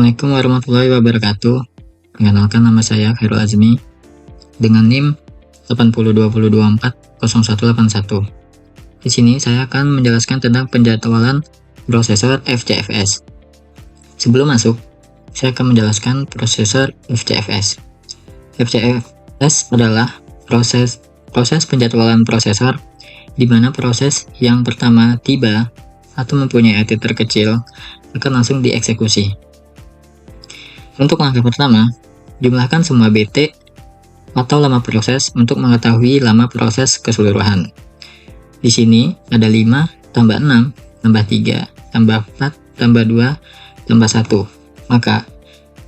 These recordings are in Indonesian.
Assalamualaikum warahmatullahi wabarakatuh. Perkenalkan, nama saya Khairul Azmi dengan NIM 80202240181. Di sini saya akan menjelaskan tentang penjadwalan prosesor FCFS. Sebelum masuk, saya akan menjelaskan prosesor FCFS. FCFS adalah proses penjadwalan prosesor di mana proses yang pertama tiba atau mempunyai arti terkecil akan langsung dieksekusi. Untuk langkah pertama, jumlahkan semua BT atau lama proses untuk mengetahui lama proses keseluruhan. Di sini ada 5, tambah 6, tambah 3, tambah 4, tambah 2, tambah 1. Maka,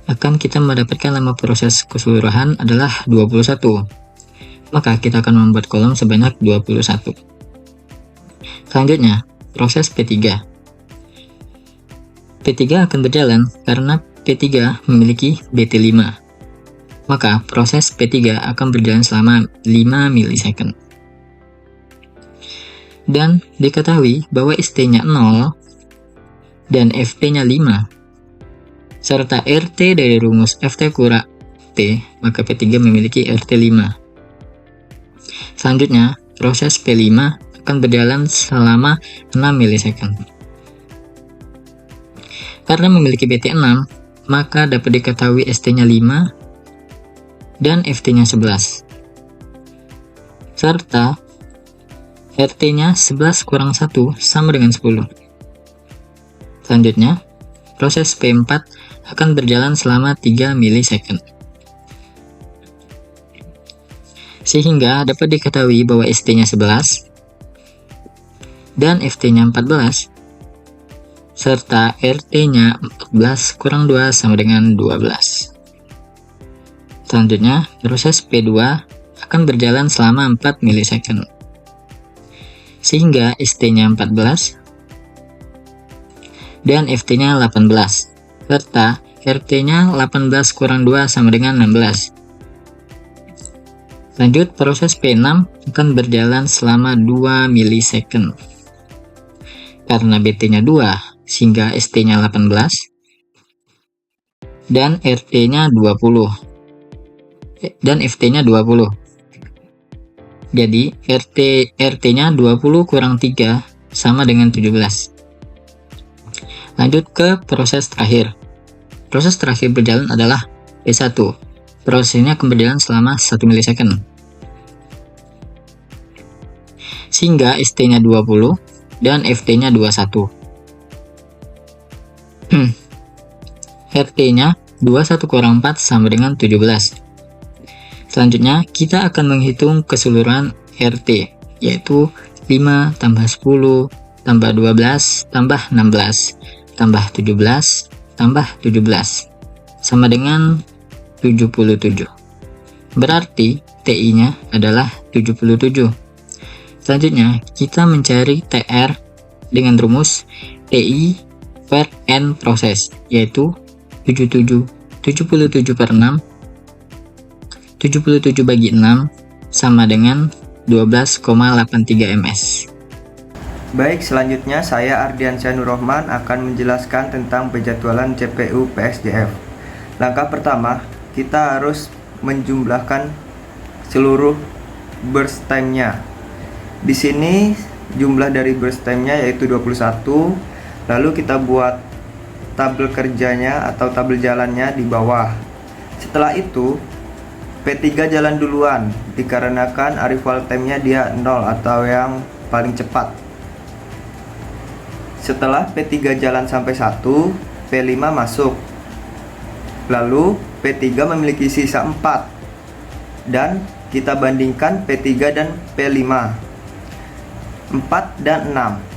akan kita mendapatkan lama proses keseluruhan adalah 21. Maka, kita akan membuat kolom sebanyak 21. Selanjutnya, proses P3. P3 akan berjalan karena P3 memiliki BT5. Maka proses P3 akan berjalan selama 5 milisecond. Dan diketahui bahwa ST-nya 0 dan FP-nya 5 serta RT dari rumus FT kurang T, maka P3 memiliki RT5. Selanjutnya, proses P5 akan berjalan selama 6 milisecond. Karena memiliki BT6, maka dapat diketahui ST-nya 5 dan FT-nya 11. Serta RT-nya 11 kurang 1 sama dengan 10. Selanjutnya, proses P4 akan berjalan selama 3 milisecond. Sehingga dapat diketahui bahwa ST-nya 11 dan FT-nya 14 serta RT-nya 14 kurang 2 sama dengan 12. Selanjutnya, proses P2 akan berjalan selama 4 milisecond. Sehingga ST-nya 14 dan FT-nya 18 serta RT-nya 18 kurang 2 sama dengan 16. Lanjut, proses P6 akan berjalan selama 2 milisecond. Karena BT-nya 2 sehingga ST-nya 18 dan RT-nya 20 dan FT-nya 20. Jadi RT-nya 20 kurang 3 sama dengan 17. Lanjut ke proses terakhir. Proses terakhir berjalan adalah P1. Prosesnya akan berjalan selama 1 milisecond. Sehingga ST-nya 20 dan FT-nya 21. RT-nya 21 kurang 4 sama dengan 17. Selanjutnya, kita akan menghitung keseluruhan RT, yaitu 5 tambah 10, tambah 12, tambah 16, tambah 17, tambah 17, sama dengan 77. Berarti, TI-nya adalah 77. Selanjutnya, kita mencari TR dengan rumus TI per N proses, yaitu 77 per 6, 77 bagi 6 sama dengan 12,83 ms. Baik, selanjutnya saya Ardiansyah Nurrohman akan menjelaskan tentang penjadwalan CPU PSJF. Langkah pertama, kita harus menjumlahkan seluruh burst time-nya. Di sini jumlah dari burst time-nya yaitu 21. Lalu kita buat tabel kerjanya atau tabel jalannya di bawah. Setelah itu P3 jalan duluan dikarenakan arrival time-nya dia 0 atau yang paling cepat. Setelah P3 jalan sampai 1, P5 masuk. Lalu P3 memiliki sisa 4. Dan kita bandingkan P3 dan P5. 4 dan 6.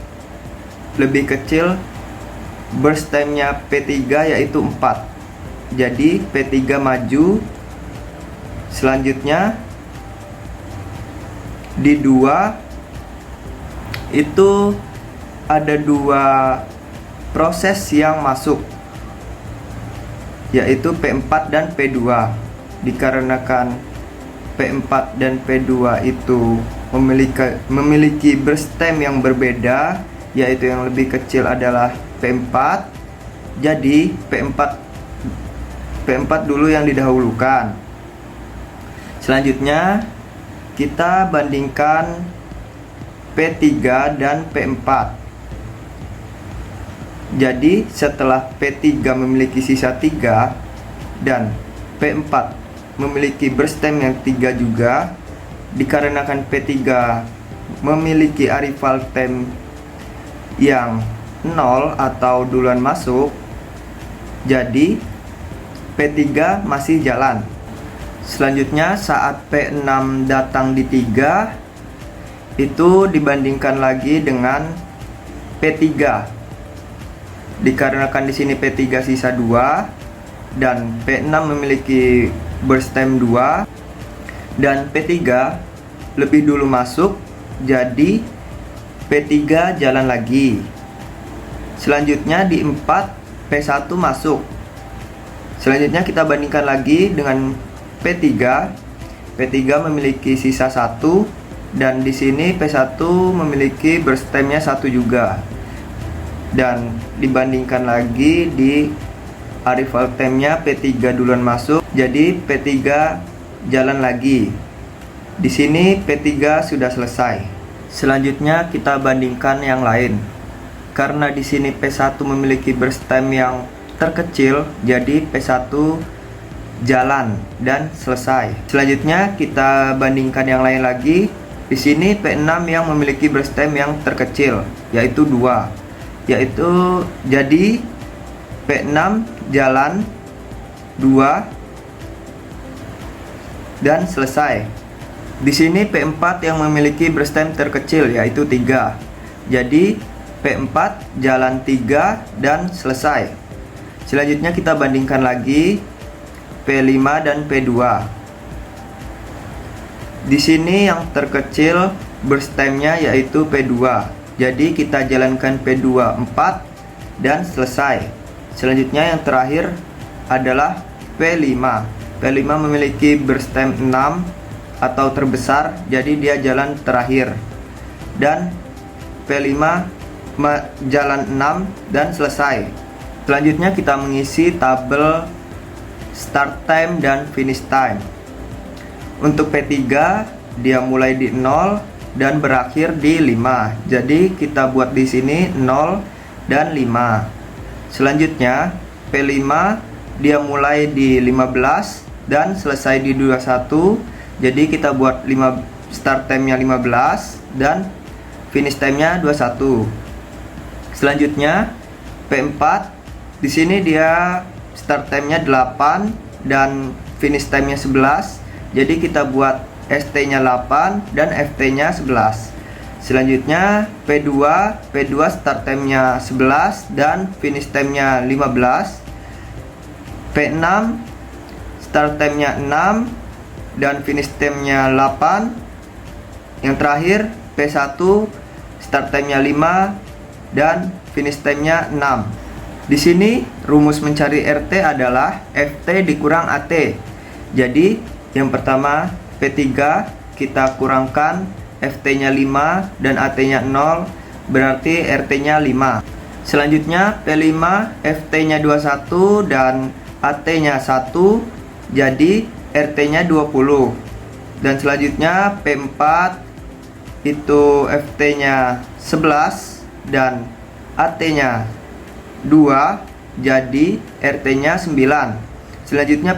Lebih kecil burst time-nya P3 yaitu 4. Jadi P3 maju. Selanjutnya di 2 itu ada 2 proses yang masuk, yaitu P4 dan P2. Dikarenakan P4 dan P2 itu memiliki burst time yang berbeda, yaitu yang lebih kecil adalah P4. Jadi P4 P4 dulu yang didahulukan. Selanjutnya kita bandingkan P3 dan P4. Jadi setelah P3 memiliki sisa 3 dan P4 memiliki berstem yang 3 juga, dikarenakan P3 memiliki arrival time yang 0 atau duluan masuk, jadi P3 masih jalan. Selanjutnya saat P6 datang di 3, itu dibandingkan lagi dengan P3. Dikarenakan di sini P3 sisa 2 dan P6 memiliki berstem 2 dan P3 lebih dulu masuk, jadi P3 jalan lagi. Selanjutnya di 4 P1 masuk. Selanjutnya kita bandingkan lagi dengan P3. P3 memiliki sisa 1 dan di sini P1 memiliki berstemnya 1 juga. Dan dibandingkan lagi di arrival time-nya P3 duluan masuk, jadi P3 jalan lagi. Di sini P3 sudah selesai. Selanjutnya kita bandingkan yang lain. Karena di sini P1 memiliki berstem yang terkecil, jadi P1 jalan dan selesai. Selanjutnya kita bandingkan yang lain lagi. Di sini P6 yang memiliki berstem yang terkecil, yaitu 2. Jadi P6 jalan 2 dan selesai. Di sini P4 yang memiliki berstem terkecil, yaitu 3. Jadi P4 jalan 3 dan selesai. Selanjutnya kita bandingkan lagi P5 dan P2. Di sini yang terkecil berstemnya yaitu P2. Jadi kita jalankan P2 4 dan selesai. Selanjutnya yang terakhir adalah P5. P5 memiliki berstem 6 atau terbesar, jadi dia jalan terakhir. Dan P5 jalan 6 dan selesai. Selanjutnya kita mengisi tabel start time dan finish time. Untuk P3 dia mulai di 0 dan berakhir di 5. Jadi kita buat di sini 0 dan 5. Selanjutnya P5 dia mulai di 15 dan selesai di 21. Jadi kita buat start time-nya 15 dan finish time-nya 21. Selanjutnya P4 di sini dia start time-nya 8 dan finish time-nya 11. Jadi kita buat ST-nya 8 dan FT-nya 11. Selanjutnya P2 start time-nya 11 dan finish time-nya 15. P6 start time-nya 6 dan finish time-nya 8. Yang terakhir P1 start time-nya 5 dan finish time-nya 6. Di sini rumus mencari RT adalah FT dikurang AT. Jadi yang pertama P3 kita kurangkan FT-nya 5 dan AT-nya 0, berarti RT-nya 5. Selanjutnya P5 FT-nya 21 dan AT-nya 1, jadi RT-nya 20. Dan selanjutnya P4 itu FT-nya 11 dan AT-nya 2, jadi RT-nya 9. Selanjutnya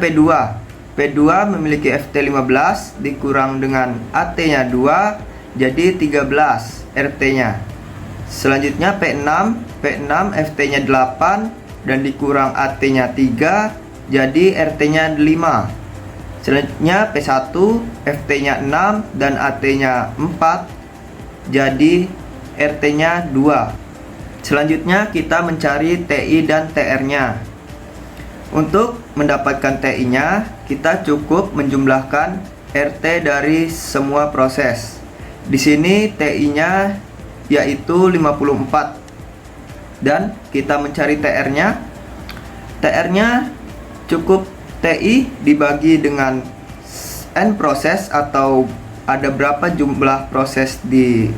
P2 memiliki FT 15 dikurang dengan AT-nya 2, jadi 13 RT-nya. Selanjutnya P6 FT-nya 8 dan dikurang AT-nya 3, jadi RT-nya 5. Selanjutnya P1 FT-nya 6 dan AT-nya 4, jadi RT-nya 2. Selanjutnya kita mencari TI dan TR-nya. Untuk mendapatkan TI-nya, kita cukup menjumlahkan RT dari semua proses. Di sini TI-nya yaitu 54. Dan kita mencari TR-nya. TR-nya cukup TI dibagi dengan N proses atau ada berapa jumlah proses di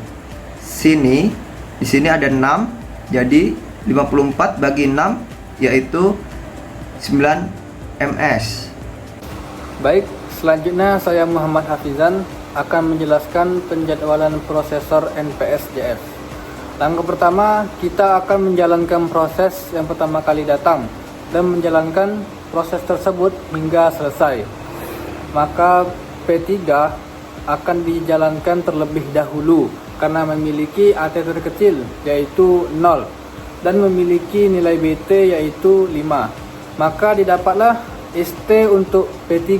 sini. Di sini ada 6. Jadi 54 bagi 6 yaitu 9 ms. Baik, selanjutnya saya Muhammad Hafizan akan menjelaskan penjadwalan prosesor NPS-JF. Langkah pertama, kita akan menjalankan proses yang pertama kali datang dan menjalankan proses tersebut hingga selesai. Maka P3 akan dijalankan terlebih dahulu karena memiliki AT terkecil yaitu 0 dan memiliki nilai BT yaitu 5. Maka didapatlah ST untuk P3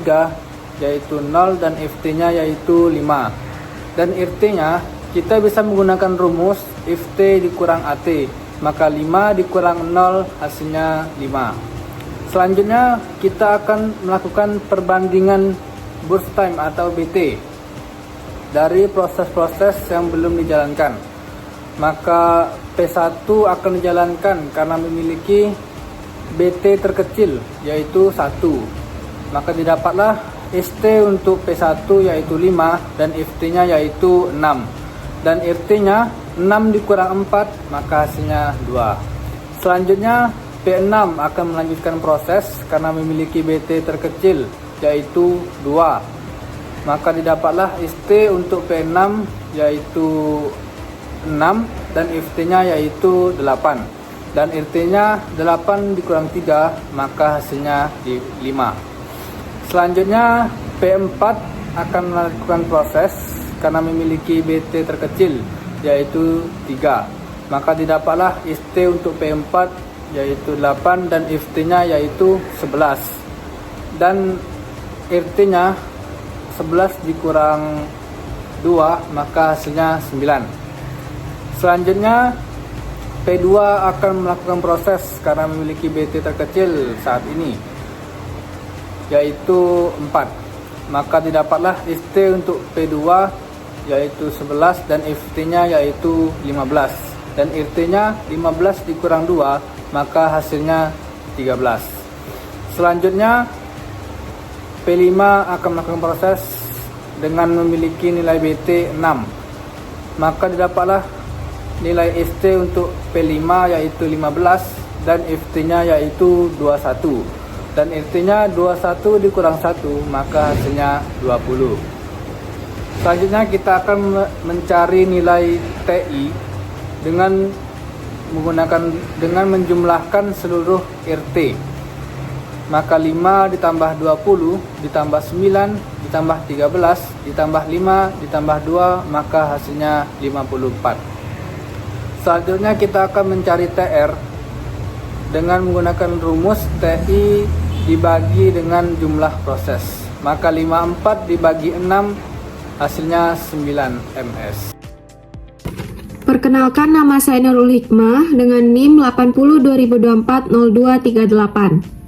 yaitu 0 dan FT-nya yaitu 5. Dan RT-nya kita bisa menggunakan rumus FT dikurang AT, maka 5 dikurang 0 hasilnya 5. Selanjutnya kita akan melakukan perbandingan burst time atau BT dari proses-proses yang belum dijalankan. Maka P1 akan dijalankan karena memiliki BT terkecil yaitu 1. Maka didapatlah ST untuk P1 yaitu 5 dan FT-nya yaitu 6. Dan RT-nya 6 dikurang 4 maka hasilnya 2. Selanjutnya P6 akan melanjutkan proses karena memiliki BT terkecil yaitu 2. Maka didapatlah ST untuk P6 yaitu 6 dan FT-nya yaitu 8. Dan RT-nya 8 dikurang 3 maka hasilnya 5. Selanjutnya P4 akan melakukan proses karena memiliki BT terkecil yaitu 3. Maka didapatlah ST untuk P4 yaitu 8 dan FT-nya yaitu 11. Dan RT-nya 11 dikurang 2 maka hasilnya 9. Selanjutnya P2 akan melakukan proses karena memiliki BT terkecil saat ini yaitu 4. Maka didapatlah ST untuk P2 yaitu 11 dan FT-nya yaitu 15. Dan RT-nya 15 dikurang 2 maka hasilnya 13. Selanjutnya P5 akan melakukan proses dengan memiliki nilai BT 6. Maka didapatlah nilai ST untuk P5 yaitu 15 dan FT-nya yaitu 21. Dan RT-nya 21 dikurang 1 maka hasilnya 20. Selanjutnya kita akan mencari nilai TI dengan menjumlahkan seluruh RT. Maka 5 ditambah 20 ditambah 9 ditambah 13 ditambah 5 ditambah 2 maka hasilnya 54. Selanjutnya kita akan mencari TR dengan menggunakan rumus TI dibagi dengan jumlah proses. Maka 54 dibagi 6 hasilnya 9 ms. Perkenalkan, nama saya Nurul Hikmah dengan NIM 8020240238.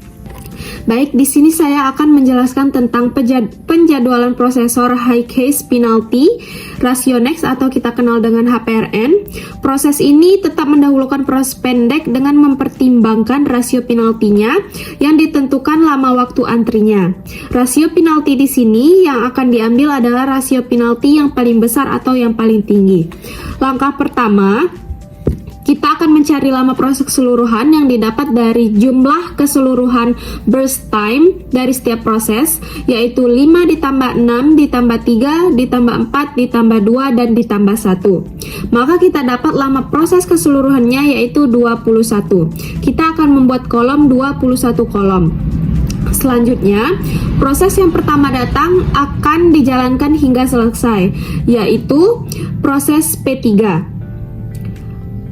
Baik, di sini saya akan menjelaskan tentang penjadwalan prosesor high case penalty Rationex atau kita kenal dengan HPRN. Proses ini tetap mendahulukan proses pendek dengan mempertimbangkan rasio penaltinya yang ditentukan lama waktu antrinya. Rasio penalti di sini yang akan diambil adalah rasio penalti yang paling besar atau yang paling tinggi. Langkah pertama, kita akan mencari lama proses keseluruhan yang didapat dari jumlah keseluruhan burst time dari setiap proses, yaitu 5 ditambah 6 ditambah 3 ditambah 4 ditambah 2 dan ditambah 1. Maka kita dapat lama proses keseluruhannya yaitu 21. Kita akan membuat kolom 21 kolom. Selanjutnya, proses yang pertama datang akan dijalankan hingga selesai, yaitu proses P3.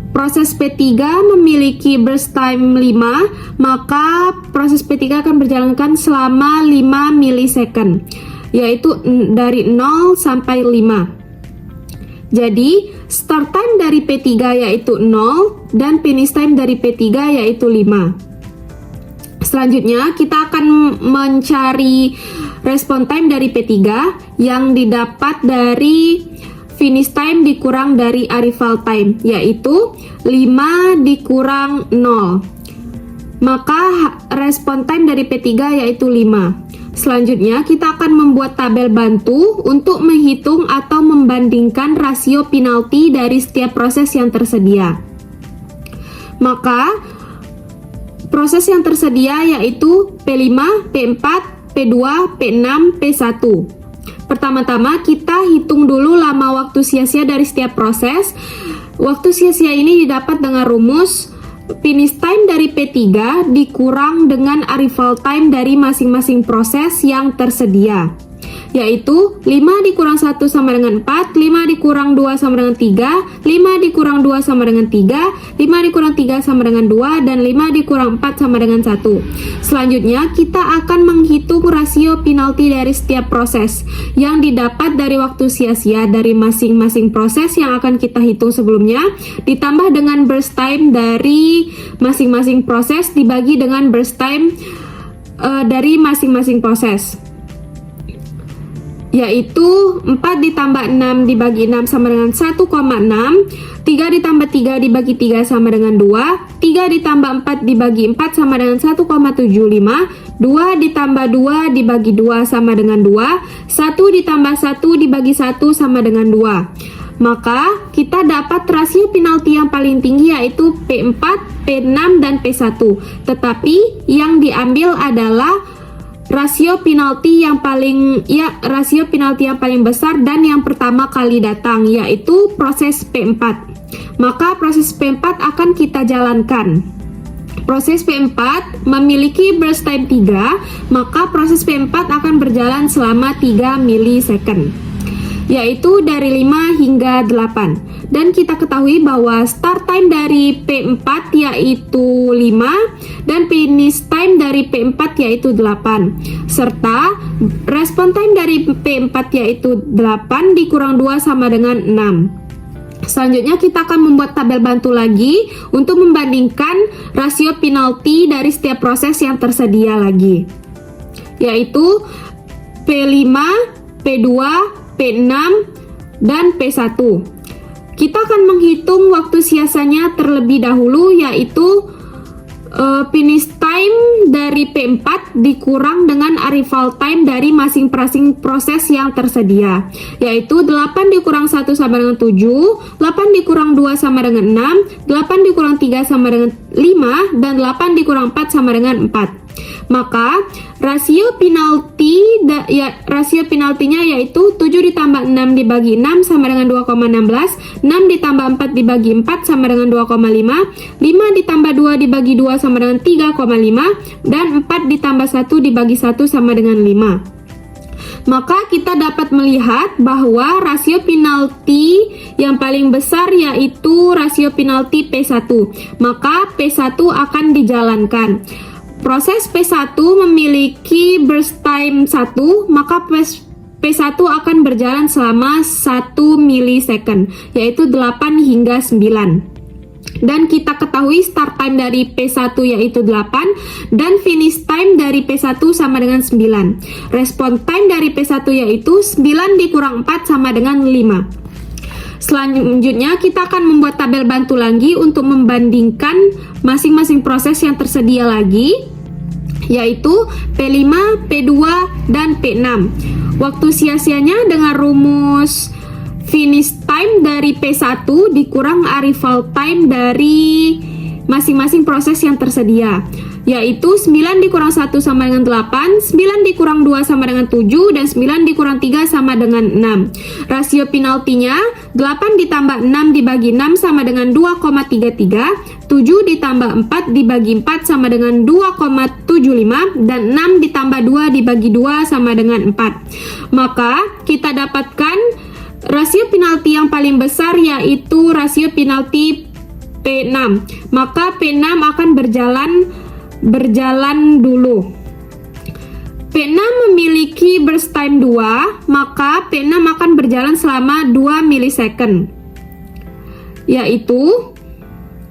Proses P3 memiliki burst time 5, maka proses P3 akan berjalankan selama 5 milisecond, yaitu dari 0 sampai 5. Jadi, start time dari P3 yaitu 0 dan finish time dari P3 yaitu 5. Selanjutnya, kita akan mencari respon time dari P3 yang didapat dari finish time dikurang dari arrival time, yaitu 5 dikurang 0. Maka respon time dari P3 yaitu 5. Selanjutnya, kita akan membuat tabel bantu untuk menghitung atau membandingkan rasio penalti dari setiap proses yang tersedia. Maka, proses yang tersedia yaitu P5, P4, P2, P6, P1. Pertama-tama kita hitung dulu lama waktu sia-sia dari setiap proses. Waktu sia-sia ini didapat dengan rumus finish time dari P3 dikurang dengan arrival time dari masing-masing proses yang tersedia, yaitu 5 dikurang 1 sama dengan 4, 5 dikurang 2 sama dengan 3, 5 dikurang 2 sama dengan 3, 5 dikurang 3 sama dengan 2, dan 5 dikurang 4 sama dengan 1. Selanjutnya, kita akan menghitung rasio penalti dari setiap proses yang didapat dari waktu sia-sia dari masing-masing proses yang akan kita hitung sebelumnya, ditambah dengan burst time dari masing-masing proses dibagi dengan burst time dari masing-masing proses, yaitu 4 ditambah 6 dibagi 6 sama dengan 1,6, 3 ditambah 3 dibagi 3 sama dengan 2, 3 ditambah 4 dibagi 4 sama dengan 1,75, 2 ditambah 2 dibagi 2 sama dengan 2, 1 ditambah 1 dibagi 1 sama dengan 2. Maka kita dapat rasio penalti yang paling tinggi yaitu P4, P6, dan P1. Tetapi yang diambil adalah rasio penalti yang paling besar dan yang pertama kali datang, yaitu proses P4. Maka proses P4 akan kita jalankan. Proses P4 memiliki burst time 3, maka proses P4 akan berjalan selama 3 milisecond, yaitu dari 5 hingga 8. Dan kita ketahui bahwa start time dari P4 yaitu 5 dan finish time dari P4 yaitu 8, serta respon time dari P4 yaitu 8 dikurang 2 sama dengan 6. Selanjutnya kita akan membuat tabel bantu lagi untuk membandingkan rasio penalti dari setiap proses yang tersedia lagi, yaitu P5, P2, P6, dan P1. Kita akan menghitung waktu sia-sianya terlebih dahulu, yaitu finish time dari P4 dikurang dengan arrival time dari masing-masing proses yang tersedia, yaitu 8 dikurang 1 sama dengan 7, 8 dikurang 2 sama dengan 6, 8 dikurang 3 sama dengan 5, dan 8 dikurang 4 sama dengan 4. Maka rasio penaltinya yaitu 7 ditambah 6 dibagi 6 sama dengan 2,16, 6 ditambah 4 dibagi 4 sama dengan 2,5, 5 ditambah 2 dibagi 2 sama dengan 3,5, dan 4 ditambah 1 dibagi 1 sama dengan 5. Maka kita dapat melihat bahwa rasio penalti yang paling besar yaitu rasio penalti P1. Maka P1 akan dijalankan. Proses P1 memiliki burst time 1, maka P1 akan berjalan selama 1 milisecond, yaitu 8 hingga 9. Dan kita ketahui start time dari P1 yaitu 8 dan finish time dari P1 sama dengan 9. Respon time dari P1 yaitu 9 dikurang 4 sama dengan 5. Selanjutnya kita akan membuat tabel bantu lagi untuk membandingkan masing-masing proses yang tersedia lagi, yaitu P5, P2, dan P6. Waktu sia-sianya dengan rumus finish time dari P1 dikurang arrival time dari masing-masing proses yang tersedia, yaitu 9 dikurang 1 sama dengan 8, 9 dikurang 2 sama dengan 7, dan 9 dikurang 3 sama dengan 6. Rasio penaltinya 8 ditambah 6 dibagi 6 sama dengan 2,33, 7 ditambah 4 dibagi 4 sama dengan 2,75, dan 6 ditambah 2 dibagi 2 sama dengan 4. Maka kita dapatkan rasio penalti yang paling besar yaitu rasio penalti P6. Maka P6 akan berjalan dulu. P6 memiliki burst time 2, maka P6 akan berjalan selama 2 milisecond, yaitu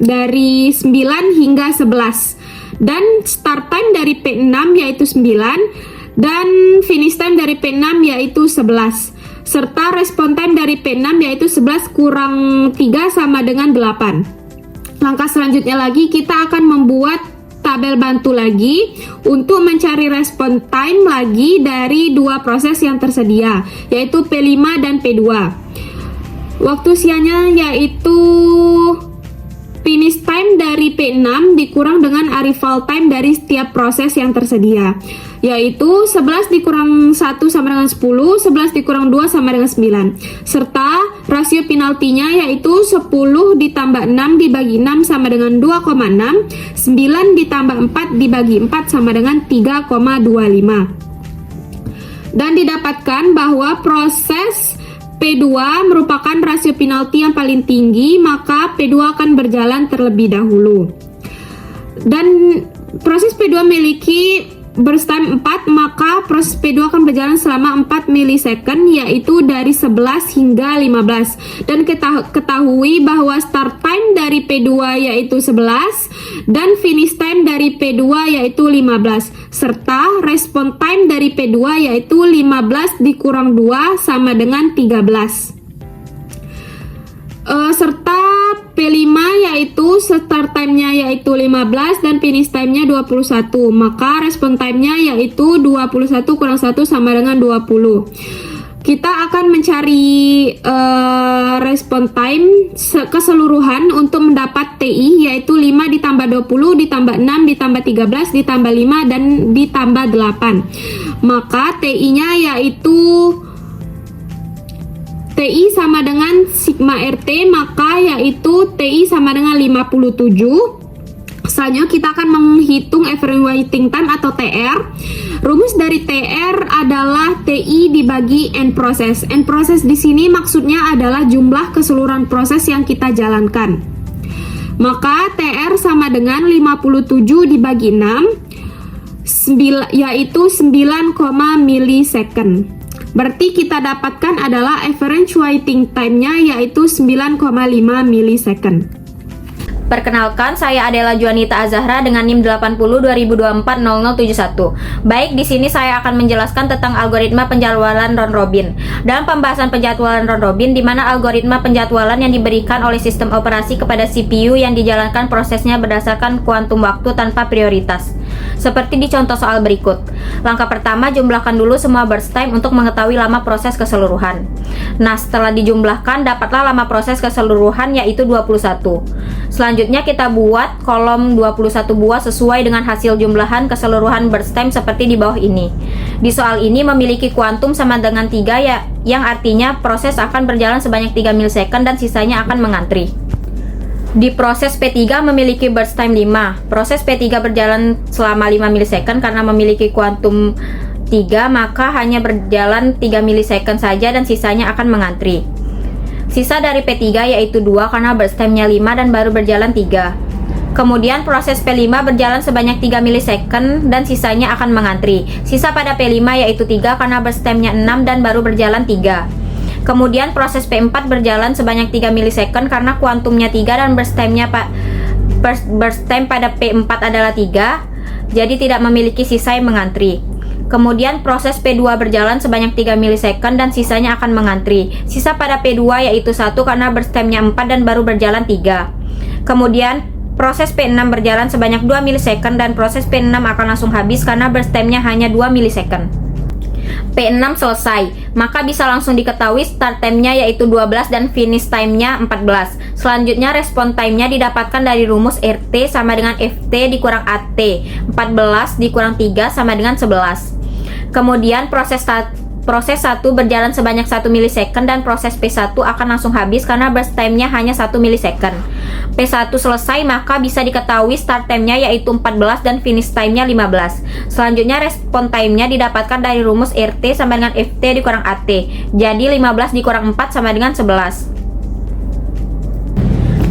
dari 9 hingga 11. Dan start time dari P6 yaitu 9, dan finish time dari P6 yaitu 11. Serta respon time dari P6 yaitu 11 kurang 3 sama dengan 8. Langkah selanjutnya lagi kita akan membuat tabel bantu lagi untuk mencari respon time lagi dari dua proses yang tersedia, yaitu P5 dan P2. Waktu sianya yaitu finish time dari P6 dikurang dengan arrival time dari setiap proses yang tersedia, yaitu 11 dikurang 1 sama dengan 10, 11 dikurang 2 sama dengan 9, serta rasio penaltinya yaitu 10 ditambah 6 dibagi 6 sama dengan 2,6, 9 ditambah 4 dibagi 4 sama dengan 3,25. Dan didapatkan bahwa proses P2 merupakan rasio penalti yang paling tinggi, maka P2 akan berjalan terlebih dahulu. Dan proses P2 memiliki burst time 4, maka proses P2 akan berjalan selama 4 milisecond, yaitu dari 11 hingga 15. Dan ketahui bahwa start time dari P2 yaitu 11 dan finish time dari P2 yaitu 15, serta respon time dari P2 yaitu 15 dikurang 2 sama dengan 13. Serta P5 yaitu start time-nya yaitu 15 dan finish time-nya 21, maka respon time-nya yaitu 21 kurang 1 sama dengan 20. Kita akan mencari respon time keseluruhan untuk mendapat TI, yaitu 5 ditambah 20 ditambah 6 ditambah 13 ditambah 5 dan ditambah 8. Maka TI-nya yaitu TI sama dengan sigma RT, maka yaitu TI sama dengan 57. Selanjutnya kita akan menghitung average waiting time atau TR. Rumus dari TR adalah TI dibagi N proses. N proses di sini maksudnya adalah jumlah keseluruhan proses yang kita jalankan. Maka TR sama dengan 57 dibagi 6, yaitu 9, milisecond. Berarti kita dapatkan adalah average waiting time-nya yaitu 9,5 milisecond. Perkenalkan, saya adalah Juanita Azahra dengan NIM 80 2024 0071. Baik, di sini saya akan menjelaskan tentang algoritma penjadwalan round robin. Dalam pembahasan penjadwalan round robin, di mana algoritma penjadwalan yang diberikan oleh sistem operasi kepada CPU yang dijalankan prosesnya berdasarkan kuantum waktu tanpa prioritas. Seperti di contoh soal berikut. Langkah pertama, jumlahkan dulu semua burst time untuk mengetahui lama proses keseluruhan. Nah, setelah dijumlahkan, dapatlah lama proses keseluruhan yaitu 21. Selanjutnya kita buat kolom 21 buah sesuai dengan hasil jumlahan keseluruhan burst time seperti di bawah ini. Di soal ini memiliki kuantum sama dengan 3 ya, yang artinya proses akan berjalan sebanyak 3 milisecond dan sisanya akan mengantri. Di proses P3 memiliki burst time 5. Proses P3 berjalan selama 5 milisecond karena memiliki kuantum 3, maka hanya berjalan 3 milisecond saja dan sisanya akan mengantri. Sisa dari P3 yaitu 2 karena burst time-nya 5 dan baru berjalan 3. Kemudian proses P5 berjalan sebanyak 3 milisecond dan sisanya akan mengantri. Sisa pada P5 yaitu 3 karena burst time-nya 6 dan baru berjalan 3. Kemudian proses P4 berjalan sebanyak 3 milisecond karena kuantumnya 3 dan burst time pada P4 adalah 3, jadi tidak memiliki sisa yang mengantri. Kemudian proses P2 berjalan sebanyak 3 milisecond dan sisanya akan mengantri. Sisa pada P2 yaitu 1 karena burst time-nya 4 dan baru berjalan 3. Kemudian proses P6 berjalan sebanyak 2 milisecond dan proses P6 akan langsung habis karena burst time-nya hanya 2 milisecond. P6 selesai, maka bisa langsung diketahui start time-nya yaitu 12 dan finish time-nya 14. Selanjutnya respon time-nya didapatkan dari rumus RT sama dengan FT dikurang AT. 14 dikurang 3 sama dengan 11. Kemudian proses 1 berjalan sebanyak 1 milisecond dan proses P1 akan langsung habis karena burst time-nya hanya 1 milisecond. P1 selesai, maka bisa diketahui start time-nya yaitu 14 dan finish time-nya 15. Selanjutnya respon time-nya didapatkan dari rumus RT sama dengan FT dikurang AT. Jadi 15 dikurang 4 sama dengan 11.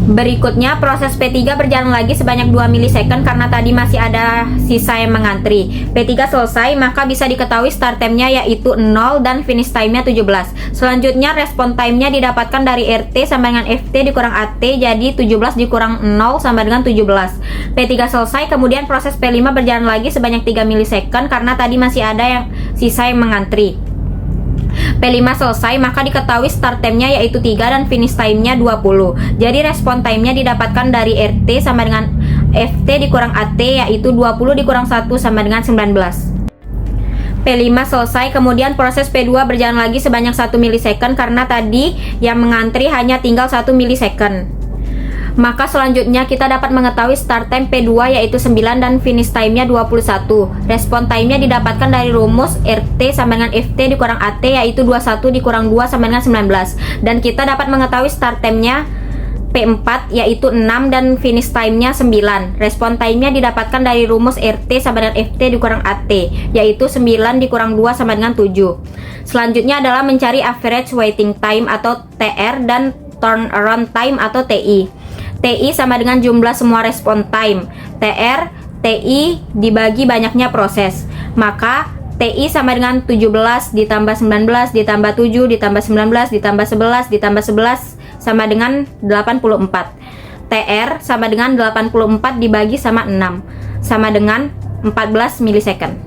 Berikutnya proses P3 berjalan lagi sebanyak 2 milisecond karena tadi masih ada sisa yang mengantri. P3 selesai, maka bisa diketahui start time-nya yaitu 0 dan finish time-nya 17. Selanjutnya respon time-nya didapatkan dari RT sama dengan FT dikurang AT, jadi 17 dikurang 0 sama dengan 17. P3 selesai, kemudian proses P5 berjalan lagi sebanyak 3 milisecond karena tadi masih ada yang sisa yang mengantri. P5 selesai, maka diketahui start time-nya yaitu 3 dan finish time-nya 20. Jadi respon time-nya didapatkan dari RT sama dengan FT dikurang AT yaitu 20 dikurang 1 sama dengan 19. P5 selesai, kemudian proses P2 berjalan lagi sebanyak 1 milisecond karena tadi yang mengantri hanya tinggal 1 milisecond. Maka selanjutnya kita dapat mengetahui start time P2 yaitu 9 dan finish time-nya 21. Respon time-nya didapatkan dari rumus RT sama dengan FT dikurang AT yaitu 21 dikurang 2 sama dengan 19. Dan kita dapat mengetahui start time-nya P4 yaitu 6 dan finish time-nya 9. Respon time-nya didapatkan dari rumus RT sama dengan FT dikurang AT yaitu 9 dikurang 2 sama dengan 7. Selanjutnya adalah mencari average waiting time atau TR dan turnaround time atau TI. TI sama dengan jumlah semua respon time. TR, TI dibagi banyaknya proses. Maka TI sama dengan 17 ditambah 19 ditambah 7 ditambah 19 ditambah 11 ditambah 11 sama dengan 84. TR sama dengan 84 dibagi sama 6 sama dengan 14 milisecond.